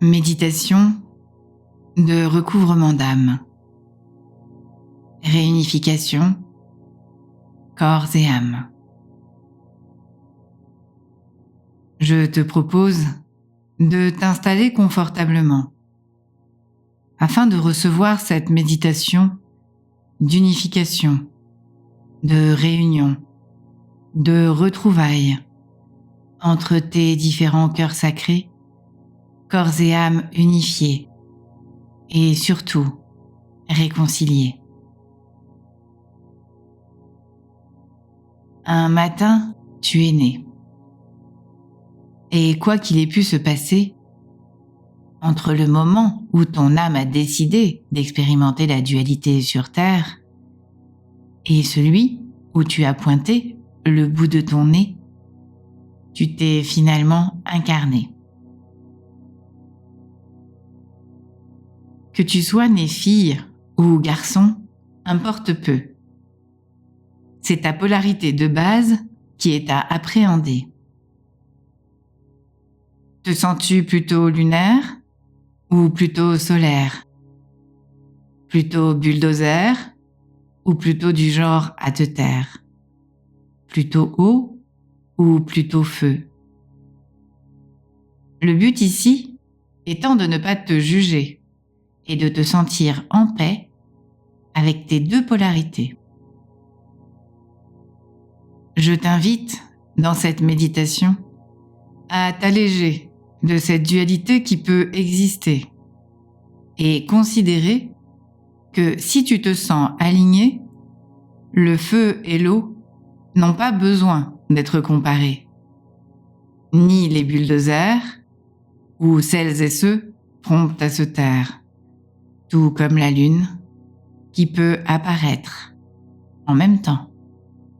Méditation de recouvrement d'âme. Réunification, corps et âme. Je te propose de t'installer confortablement afin de recevoir cette méditation d'unification, de réunion, de retrouvailles entre tes différents cœurs sacrés, corps et âme unifiés et surtout réconciliés. Un matin, tu es né. Et quoi qu'il ait pu se passer, entre le moment où ton âme a décidé d'expérimenter la dualité sur Terre et celui où tu as pointé le bout de ton nez, tu t'es finalement incarné. Que tu sois né fille ou garçon, importe peu. C'est ta polarité de base qui est à appréhender. Te sens-tu plutôt lunaire ou plutôt solaire? Plutôt bulldozer ou plutôt du genre à te taire? Plutôt eau ou plutôt feu? Le but ici étant de ne pas te juger et de te sentir en paix avec tes deux polarités. Je t'invite, dans cette méditation, à t'alléger de cette dualité qui peut exister et considérer que si tu te sens aligné, le feu et l'eau n'ont pas besoin d'être comparés, ni les bulldozers ou celles et ceux prompts à se taire, tout comme la lune qui peut apparaître en même temps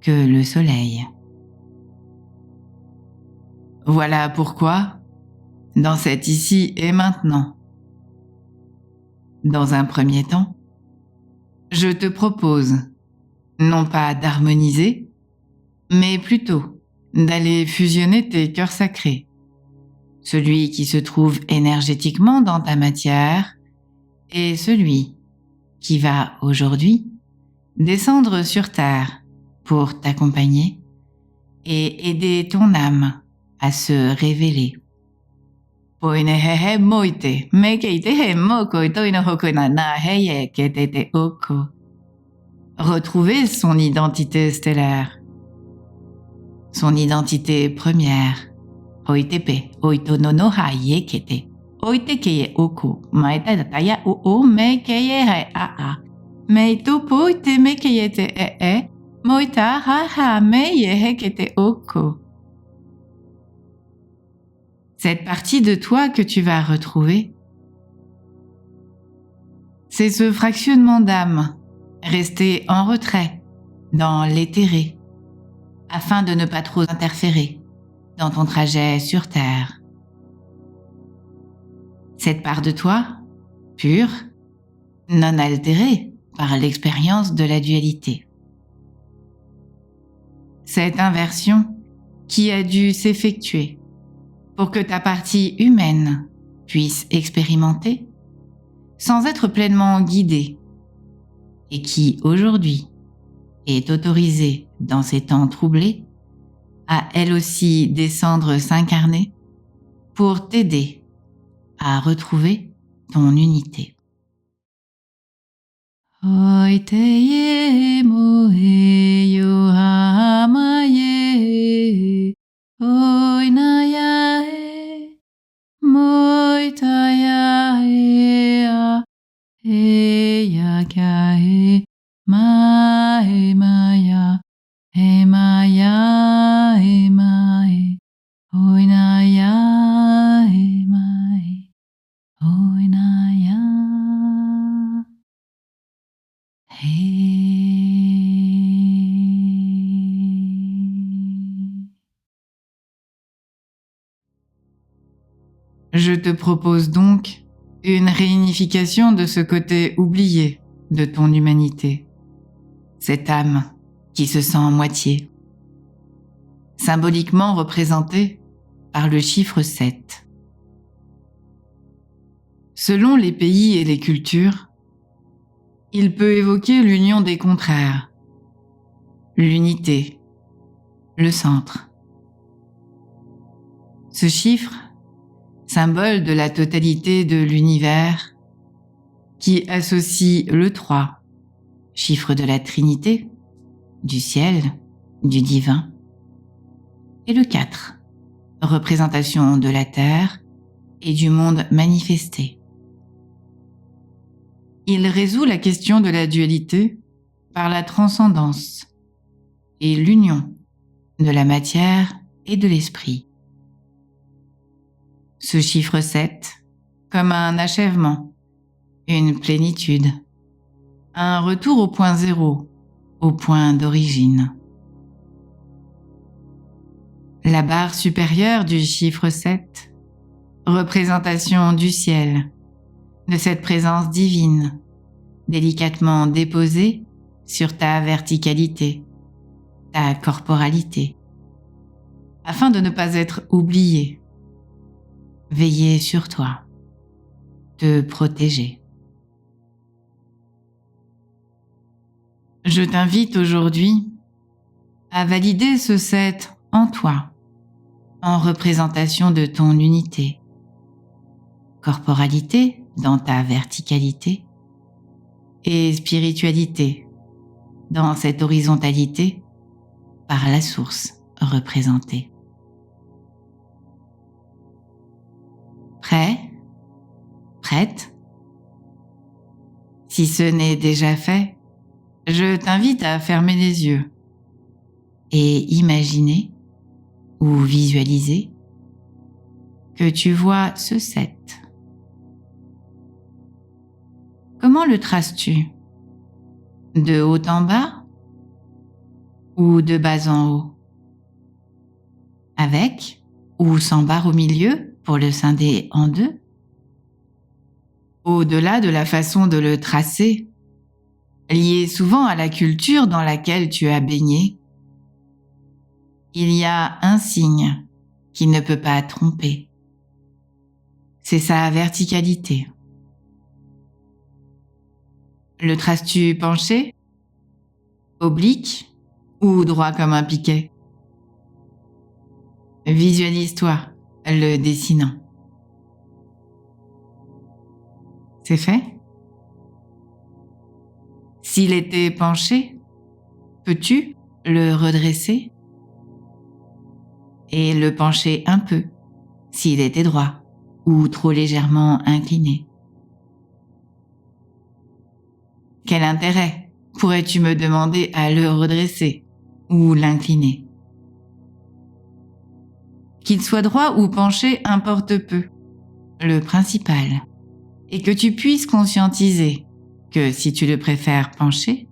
que le soleil. Voilà pourquoi, dans cet ici et maintenant, dans un premier temps, je te propose non pas d'harmoniser, mais plutôt d'aller fusionner tes cœurs sacrés, celui qui se trouve énergétiquement dans ta matière et celui qui va aujourd'hui descendre sur Terre pour t'accompagner et aider ton âme à se révéler. Retrouver son identité stellaire, son identité première. Oitepe, oitonono hayekete. Oitekeye oko, maetatataya o mekeye a. Meitopo ite mekeyete moita ha meyehekete oko. Cette partie de toi que tu vas retrouver, c'est ce fractionnement d'âme resté en retrait dans l'éthéré afin de ne pas trop interférer dans ton trajet sur Terre. Cette part de toi, pure, non altérée par l'expérience de la dualité. Cette inversion qui a dû s'effectuer pour que ta partie humaine puisse expérimenter sans être pleinement guidée et qui, aujourd'hui, est autorisée dans ces temps troublés à elle aussi descendre s'incarner pour t'aider à retrouver ton unité. Oiteye moheyo hamaye oinayae moitayae a eyakae mae maya emaya emae oinaya emae oinaya. Je te propose donc une réunification de ce côté oublié de ton humanité, cette âme qui se sent en moitié, symboliquement représentée par le chiffre 7. Selon les pays et les cultures, il peut évoquer l'union des contraires, l'unité, le centre. Ce chiffre, symbole de la totalité de l'univers, qui associe le 3, chiffre de la Trinité, du ciel, du divin, et le 4, représentation de la terre et du monde manifesté. Il résout la question de la dualité par la transcendance et l'union de la matière et de l'esprit. Ce chiffre 7, comme un achèvement, une plénitude, un retour au point zéro, au point d'origine. La barre supérieure du chiffre 7, représentation du ciel, de cette présence divine, délicatement déposée sur ta verticalité, ta corporalité, afin de ne pas être oublié. Veiller sur toi, te protéger. Je t'invite aujourd'hui à valider ce 7 en toi, en représentation de ton unité, corporalité dans ta verticalité et spiritualité dans cette horizontalité par la source représentée. Prêt? Prête? Si ce n'est déjà fait, je t'invite à fermer les yeux et imaginer ou visualiser que tu vois ce 7. Comment le traces-tu? De haut en bas ou de bas en haut? Avec ou sans barre au milieu pour le scinder en deux? Au-delà de la façon de le tracer, lié souvent à la culture dans laquelle tu as baigné, il y a un signe qui ne peut pas tromper. C'est sa verticalité. Le traces-tu penché, oblique ou droit comme un piquet? Visualise-toi le dessinant. C'est fait? S'il était penché, peux-tu le redresser et le pencher un peu s'il était droit ou trop légèrement incliné? Quel intérêt pourrais-tu me demander à le redresser ou l'incliner? Qu'il soit droit ou penché importe peu. Le principal est que tu puisses conscientiser que si tu le préfères penché,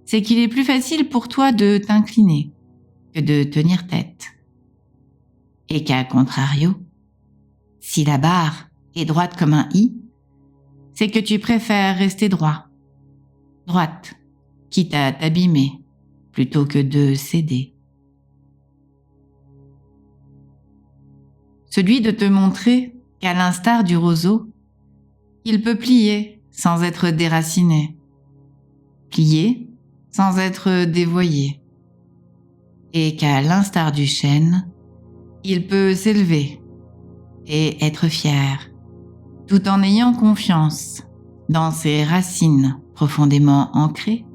c'est qu'il est plus facile pour toi de t'incliner que de tenir tête. Et qu'à contrario, si la barre est droite comme un i, c'est que tu préfères rester droite, quitte à t'abîmer plutôt que de céder. Celui de te montrer qu'à l'instar du roseau, il peut plier sans être déraciné, plier sans être dévoyé, et qu'à l'instar du chêne, il peut s'élever et être fier, tout en ayant confiance dans ses racines profondément ancrées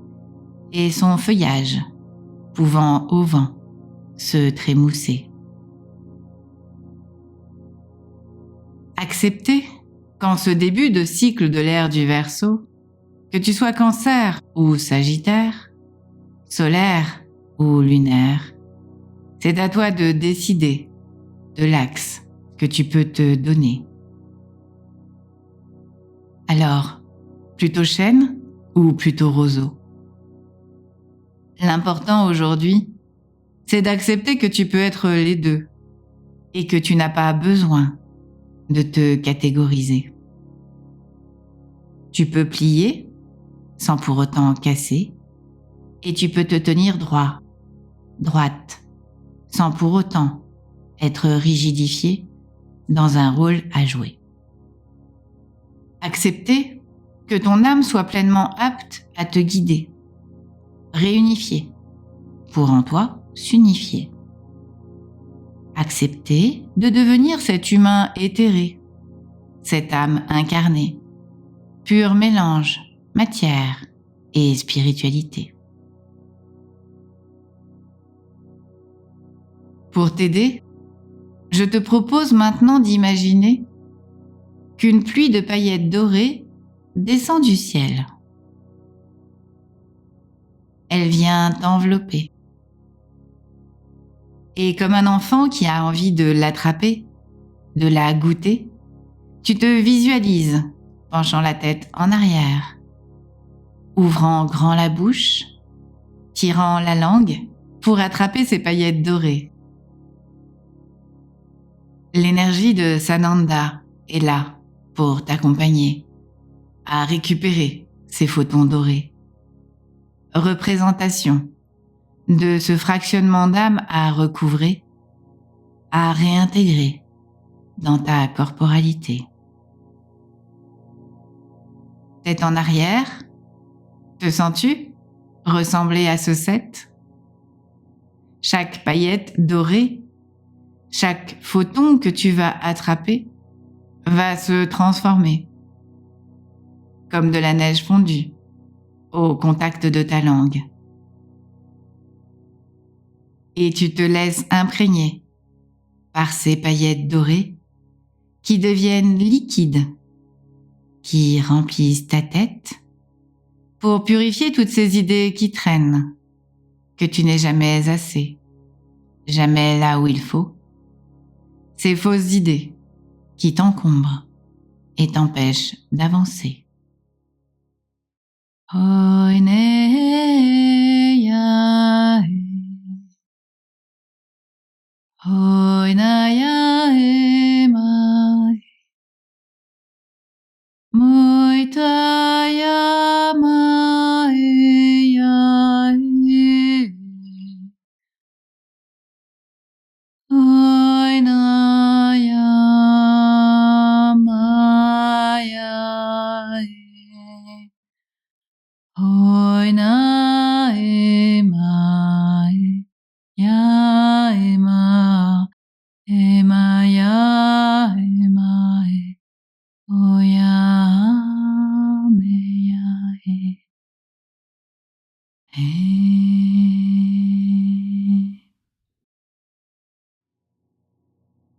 et son feuillage pouvant au vent se trémousser. Accepter qu'en ce début de cycle de l'ère du Verseau, que tu sois Cancer ou Sagittaire, solaire ou lunaire, c'est à toi de décider de l'axe que tu peux te donner. Alors, plutôt chêne ou plutôt roseau? L'important aujourd'hui, c'est d'accepter que tu peux être les deux et que tu n'as pas besoin de te catégoriser. Tu peux plier sans pour autant casser et tu peux te tenir droit, droite, sans pour autant être rigidifié dans un rôle à jouer. Accepter que ton âme soit pleinement apte à te guider, réunifier, pour en toi s'unifier. Accepter de devenir cet humain éthéré, cette âme incarnée, pur mélange, matière et spiritualité. Pour t'aider, je te propose maintenant d'imaginer qu'une pluie de paillettes dorées descend du ciel. Elle vient t'envelopper. Et comme un enfant qui a envie de l'attraper, de la goûter, tu te visualises penchant la tête en arrière, ouvrant grand la bouche, tirant la langue pour attraper ces paillettes dorées. L'énergie de Sananda est là pour t'accompagner à récupérer ces photons dorés. Représentation de ce fractionnement d'âme à recouvrer, à réintégrer dans ta corporalité. Tête en arrière, te sens-tu ressembler à ce set? Chaque paillette dorée, chaque photon que tu vas attraper va se transformer comme de la neige fondue au contact de ta langue. Et tu te laisses imprégner par ces paillettes dorées qui deviennent liquides, qui remplissent ta tête pour purifier toutes ces idées qui traînent, que tu n'es jamais assez, jamais là où il faut, ces fausses idées qui t'encombrent et t'empêchent d'avancer.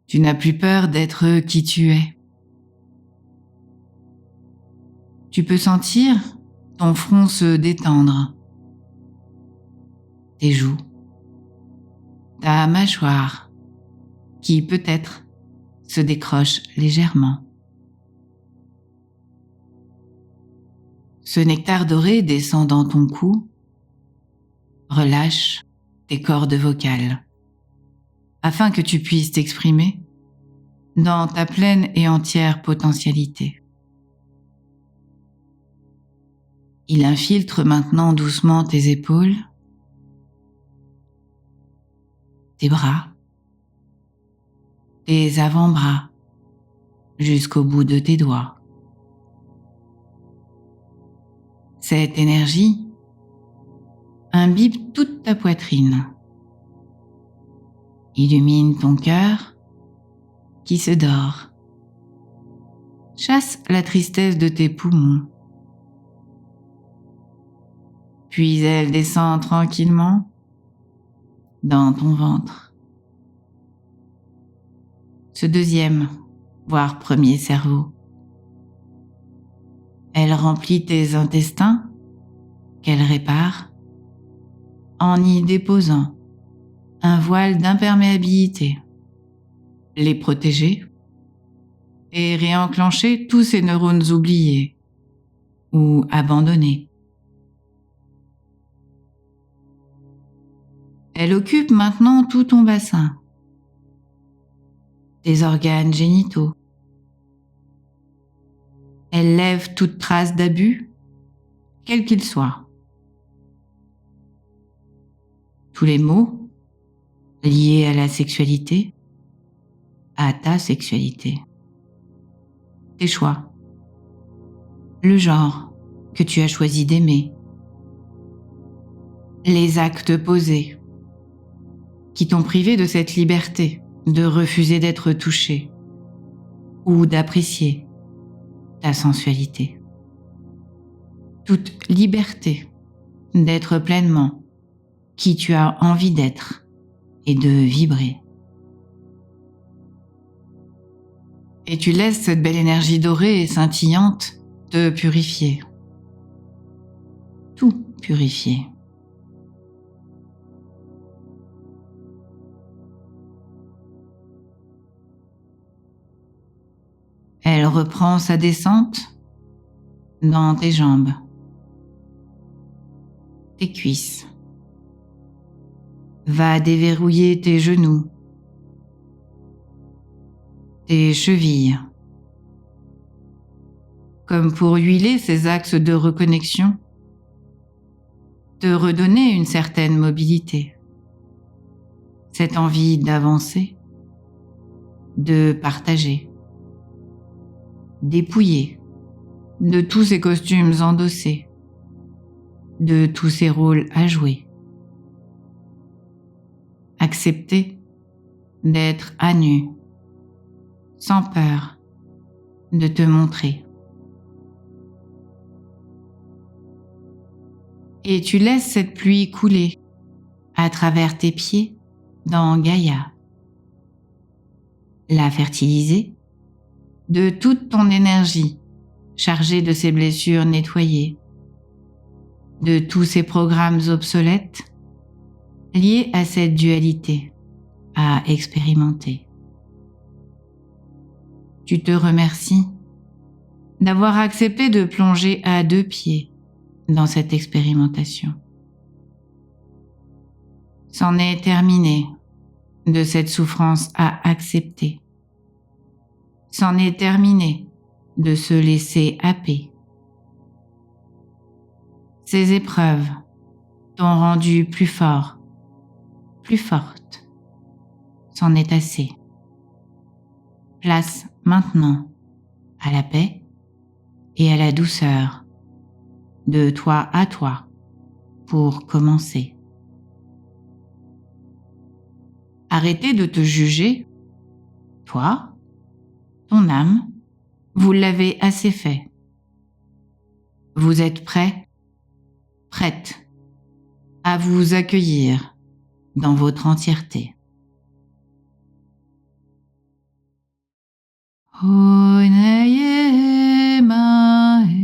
Tu n'as plus peur d'être qui tu es. Tu peux sentir ton front se détendre, tes joues, ta mâchoire qui peut-être se décroche légèrement. Ce nectar doré descend dans ton cou, relâche tes cordes vocales afin que tu puisses t'exprimer dans ta pleine et entière potentialité. Il infiltre maintenant doucement tes épaules, tes bras, tes avant-bras, jusqu'au bout de tes doigts. Cette énergie imbibe toute ta poitrine, illumine ton cœur qui se dort, chasse la tristesse de tes poumons, puis elle descend tranquillement dans ton ventre. Ce deuxième, voire premier cerveau. Elle remplit tes intestins, qu'elle répare, en y déposant un voile d'imperméabilité, les protéger et réenclencher tous ces neurones oubliés ou abandonnés. Elle occupe maintenant tout ton bassin, tes organes génitaux. Elle lève toute trace d'abus, quel qu'il soit. Tous les maux liés à la sexualité, à ta sexualité. Tes choix, le genre que tu as choisi d'aimer, les actes posés qui t'ont privé de cette liberté de refuser d'être touché ou d'apprécier ta sensualité. Toute liberté d'être pleinement qui tu as envie d'être et de vibrer. Et tu laisses cette belle énergie dorée et scintillante te purifier. Tout purifier. Elle reprend sa descente dans tes jambes, tes cuisses. Va déverrouiller tes genoux, tes chevilles, comme pour huiler ces axes de reconnexion, te redonner une certaine mobilité, cette envie d'avancer, de partager, dépouiller de tous ces costumes endossés, de tous ces rôles à jouer. Accepter d'être à nu, sans peur de te montrer. Et tu laisses cette pluie couler à travers tes pieds dans Gaïa. La fertiliser de toute ton énergie chargée de ces blessures nettoyées, de tous ces programmes obsolètes liés à cette dualité à expérimenter. Tu te remercies d'avoir accepté de plonger à 2 pieds dans cette expérimentation. C'en est terminé de cette souffrance à accepter. C'en est terminé de se laisser happer. Ces épreuves t'ont rendu plus fort, plus forte. C'en est assez. Place maintenant à la paix et à la douceur, de toi à toi, pour commencer. Arrêtez de te juger, toi, ton âme, vous l'avez assez fait. Vous êtes prêt, prête à vous accueillir dans votre entièreté. Oinaye mae,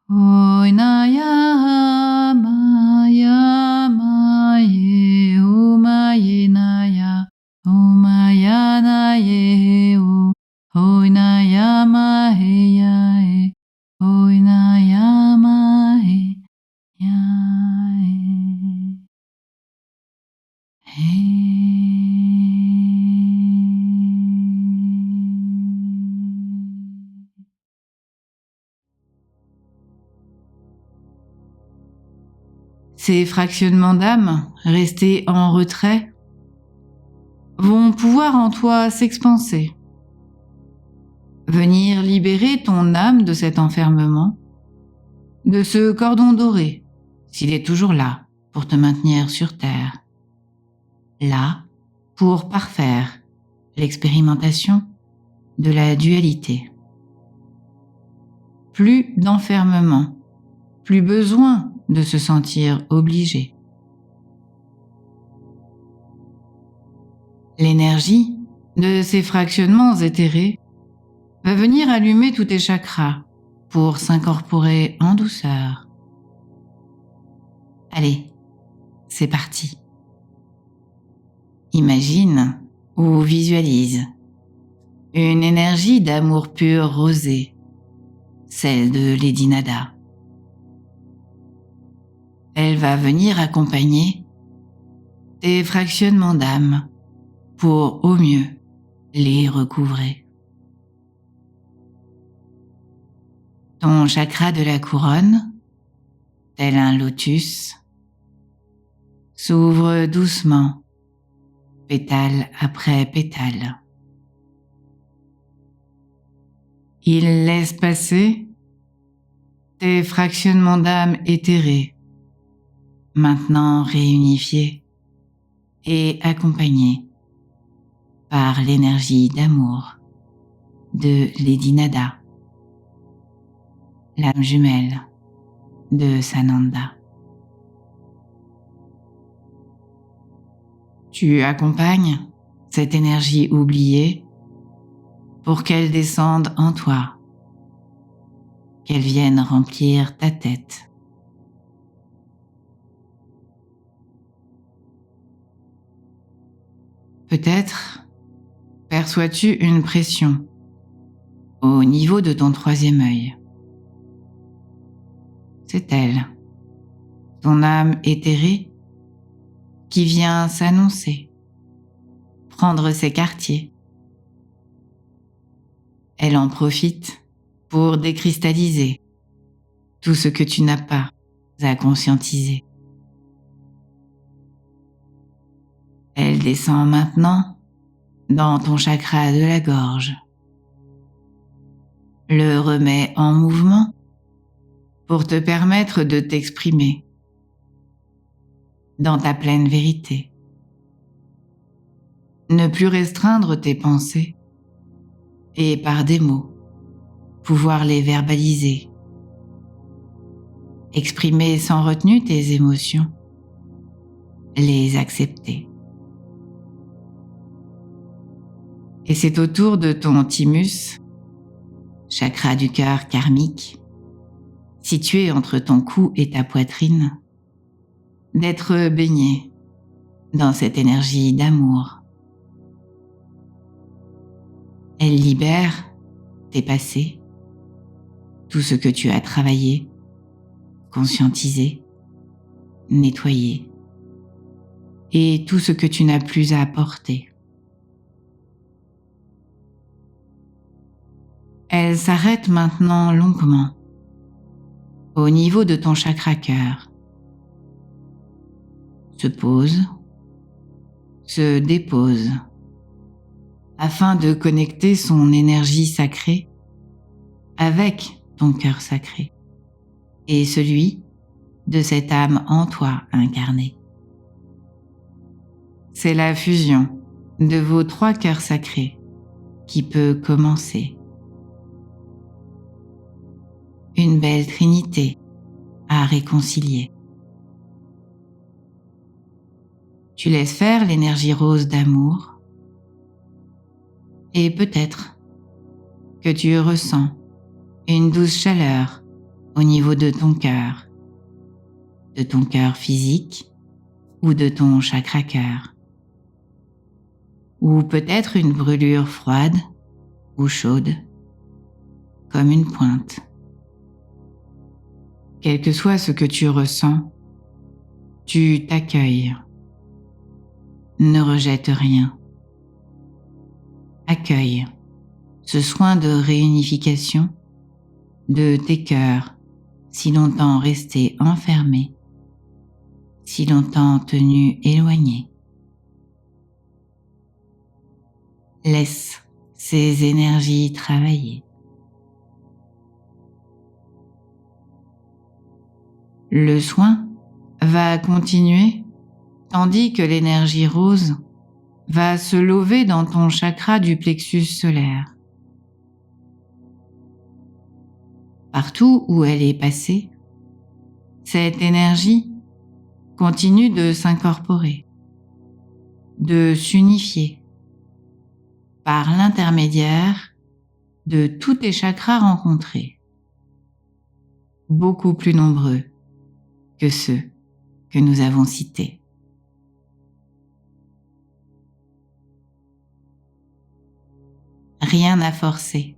oinaya maya maye, omaye naya, omaya naye, oinaya mahe yae, oinaya mahe yae. Ces fractionnements d'âme, restés en retrait, vont pouvoir en toi s'expanser, venir libérer ton âme de cet enfermement, de ce cordon doré, s'il est toujours là pour te maintenir sur terre, là pour parfaire l'expérimentation de la dualité. Plus d'enfermement, plus besoin de se sentir obligé. L'énergie de ces fractionnements éthérés va venir allumer tous tes chakras pour s'incorporer en douceur. Allez, c'est parti. Imagine ou visualise une énergie d'amour pur rosé, celle de Lady Nada. Elle va venir accompagner tes fractionnements d'âme pour au mieux les recouvrer. Ton chakra de la couronne, tel un lotus, s'ouvre doucement, pétale après pétale. Il laisse passer tes fractionnements d'âme éthérés, maintenant réunifiés et accompagnés par l'énergie d'amour de Lady Nada, l'âme jumelle de Sananda. Tu accompagnes cette énergie oubliée pour qu'elle descende en toi, qu'elle vienne remplir ta tête. Peut-être perçois-tu une pression au niveau de ton troisième œil. C'est elle, ton âme éthérée, qui vient s'annoncer, prendre ses quartiers. Elle en profite pour décristalliser tout ce que tu n'as pas à conscientiser. Elle descend maintenant dans ton chakra de la gorge, le remet en mouvement pour te permettre de t'exprimer dans ta pleine vérité. Ne plus restreindre tes pensées et par des mots, pouvoir les verbaliser. Exprimer sans retenue tes émotions, les accepter. Et c'est autour de ton thymus, chakra du cœur karmique, situé entre ton cou et ta poitrine, d'être baigné dans cette énergie d'amour. Elle libère tes passés, tout ce que tu as travaillé, conscientisé, nettoyé, et tout ce que tu n'as plus à apporter. Elle s'arrête maintenant longuement au niveau de ton chakra cœur, se pose, se dépose, afin de connecter son énergie sacrée avec ton cœur sacré et celui de cette âme en toi incarnée. C'est la fusion de vos trois cœurs sacrés qui peut commencer. Une belle trinité à réconcilier. Tu laisses faire l'énergie rose d'amour et peut-être que tu ressens une douce chaleur au niveau de ton cœur physique ou de ton chakra-cœur, ou peut-être une brûlure froide ou chaude, comme une pointe. Quel que soit ce que tu ressens, tu t'accueilles. Ne rejette rien. Accueille ce soin de réunification de tes cœurs si longtemps restés enfermés, si longtemps tenus éloignés. Laisse ces énergies travailler. Le soin va continuer tandis que l'énergie rose va se lever dans ton chakra du plexus solaire. Partout où elle est passée, cette énergie continue de s'incorporer, de s'unifier par l'intermédiaire de tous tes chakras rencontrés, beaucoup plus nombreux que ceux que nous avons cités. Rien à forcer.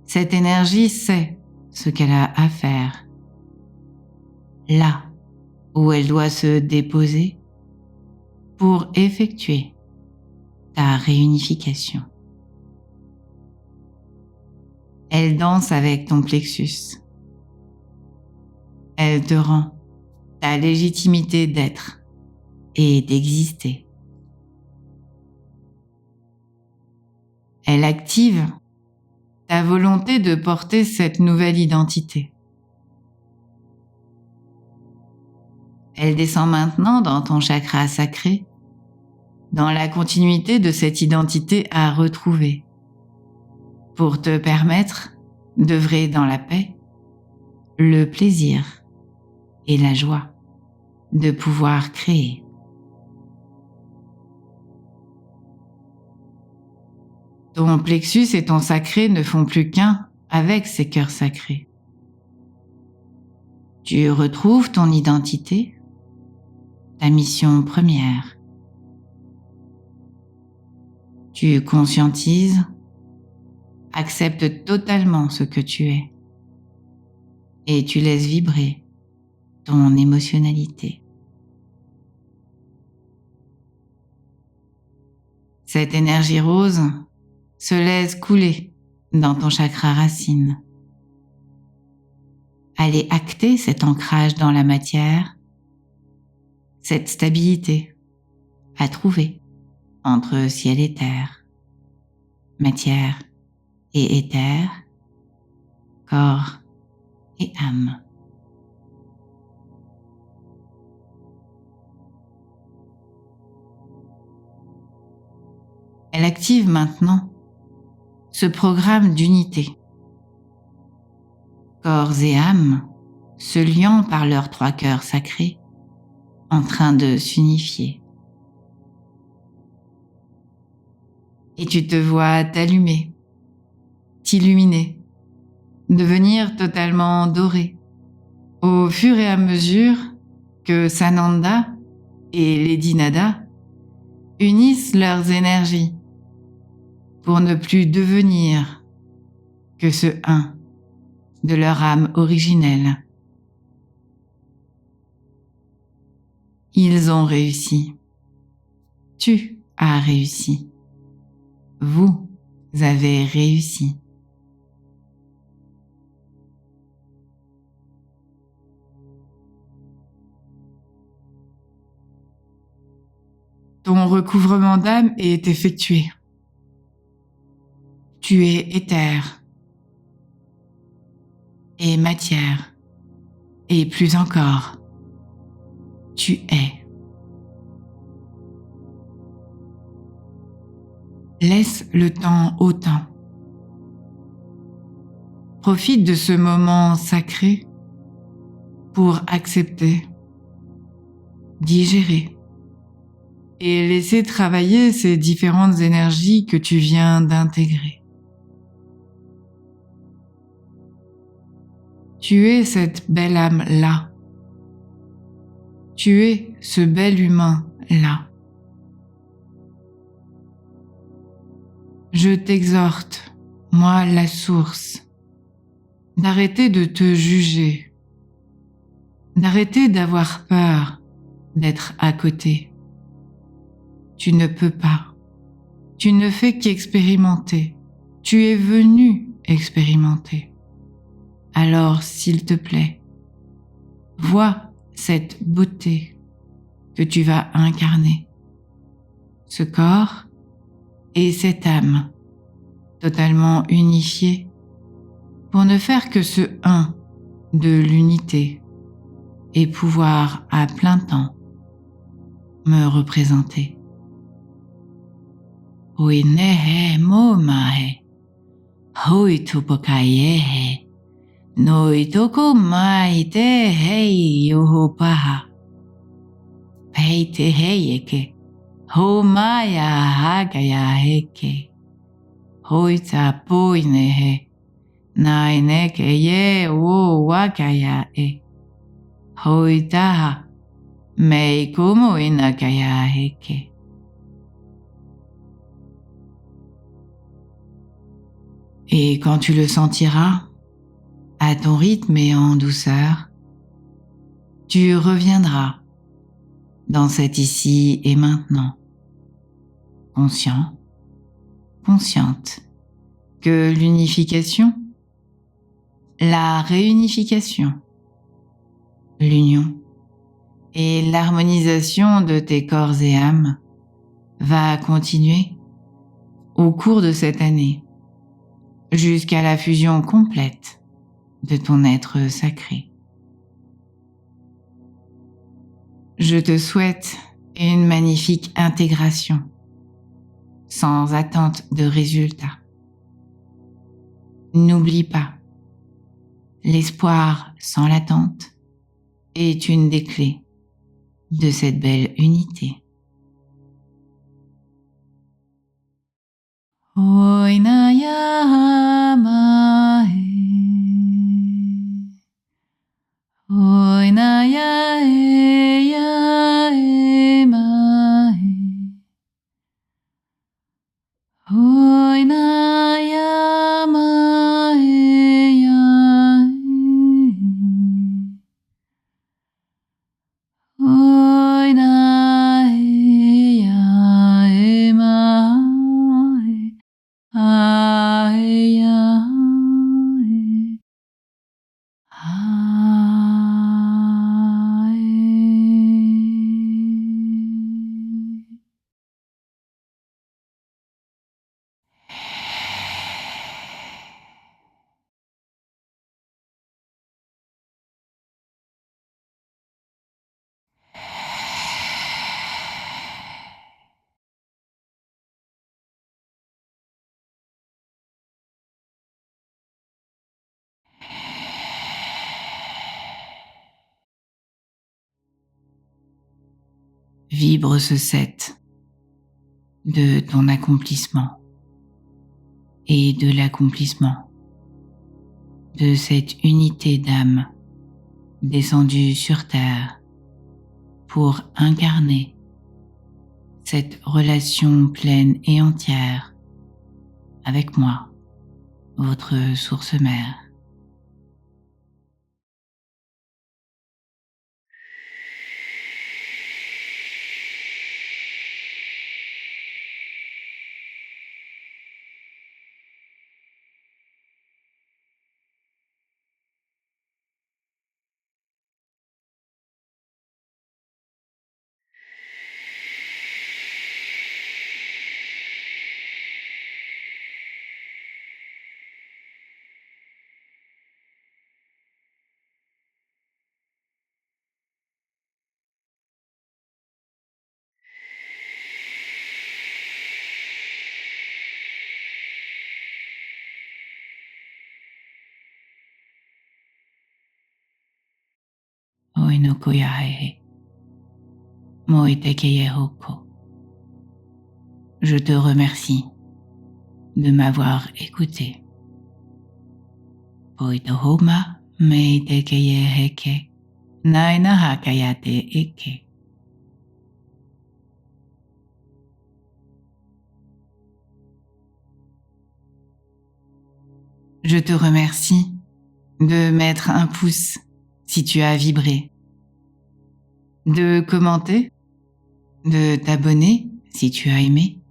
Cette énergie sait ce qu'elle a à faire. Là où elle doit se déposer pour effectuer ta réunification. Elle danse avec ton plexus. Elle te rend ta légitimité d'être et d'exister. Elle active ta volonté de porter cette nouvelle identité. Elle descend maintenant dans ton chakra sacré, dans la continuité de cette identité à retrouver, pour te permettre d'œuvrer dans la paix, le plaisir et la joie de pouvoir créer. Ton plexus et ton sacré ne font plus qu'un avec ces cœurs sacrés. Tu retrouves ton identité, ta mission première. Tu conscientises, acceptes totalement ce que tu es et tu laisses vibrer ton émotionnalité. Cette énergie rose se laisse couler dans ton chakra racine. Allez acter cet ancrage dans la matière, cette stabilité à trouver entre ciel et terre, matière et éther, corps et âme. Elle active maintenant ce programme d'unité. Corps et âme se liant par leurs 3 cœurs sacrés, en train de s'unifier. Et tu te vois t'allumer, t'illuminer, devenir totalement doré, au fur et à mesure que Sananda et Lady Nada unissent leurs énergies pour ne plus devenir que ce un de leur âme originelle. Ils ont réussi. Tu as réussi. Vous avez réussi. Ton recouvrement d'âme est effectué. Tu es éther et matière et plus encore, tu es. Laisse le temps au temps. Profite de ce moment sacré pour accepter, digérer et laisser travailler ces différentes énergies que tu viens d'intégrer. Tu es cette belle âme-là. Tu es ce bel humain-là. Je t'exhorte, moi la source, d'arrêter de te juger, d'arrêter d'avoir peur d'être à côté. Tu ne peux pas. Tu ne fais qu'expérimenter. Tu es venu expérimenter. Alors, s'il te plaît, vois cette beauté que tu vas incarner, ce corps et cette âme totalement unifiés pour ne faire que ce un de l'unité et pouvoir à plein temps me représenter. Oinehe momahe, hoitupokayehe, noitoko maite hei yohopaha, peite heyeke, homaya hagaya heke, hoita poinehe, naineke ye wo wakaya e, hoitaha, meikomo inakaya heke. Et quand tu le sentiras, à ton rythme et en douceur, tu reviendras dans cet ici et maintenant, conscient, consciente que l'unification, la réunification, l'union et l'harmonisation de tes corps et âmes va continuer au cours de cette année, jusqu'à la fusion complète de ton être sacré. Je te souhaite une magnifique intégration, sans attente de résultat. N'oublie pas, l'espoir sans l'attente est une des clés de cette belle unité. Oinaya mae, oinaya eya mae, oinaya mae ya oina eya mae. Aye, aye, aye. Vibre ce set de ton accomplissement et de l'accomplissement de cette unité d'âme descendue sur terre pour incarner cette relation pleine et entière avec moi, votre source mère. Oinokoyahehe, moitekeyehoko. Je te remercie de m'avoir écouté. Poitohoma meitekeyeheke, nainahakayate eke. Je te remercie de mettre un pouce si tu as vibré, de commenter, de t'abonner si tu as aimé,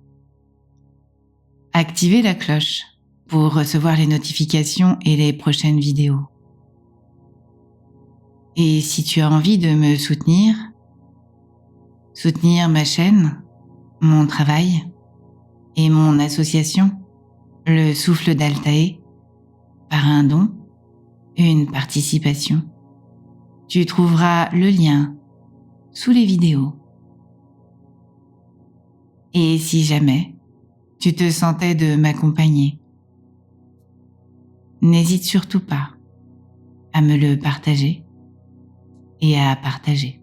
activer la cloche pour recevoir les notifications et les prochaines vidéos. Et si tu as envie de me soutenir ma chaîne, mon travail et mon association, le Souffle d'Altaï, par un don, une participation, tu trouveras le lien sous les vidéos. Et si jamais tu te sentais de m'accompagner, n'hésite surtout pas à me le partager et à partager.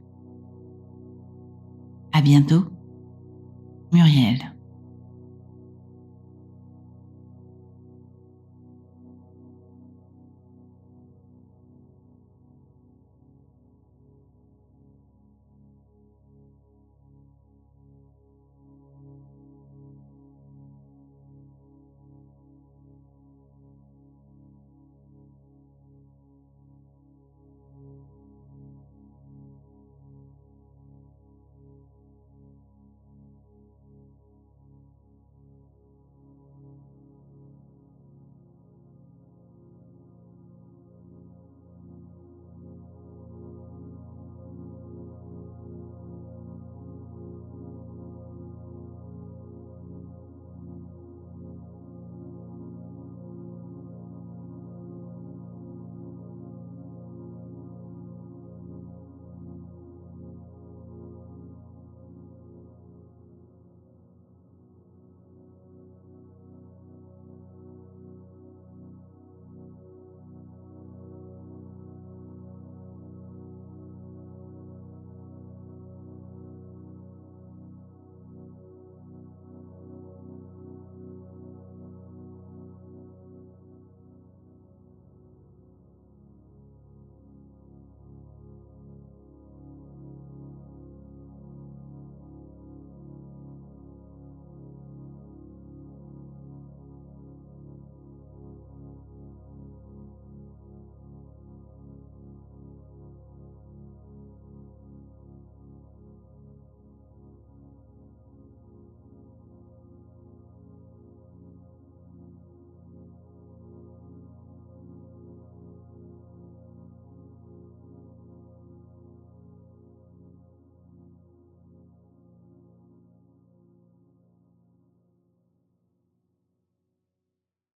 À bientôt, Muriel.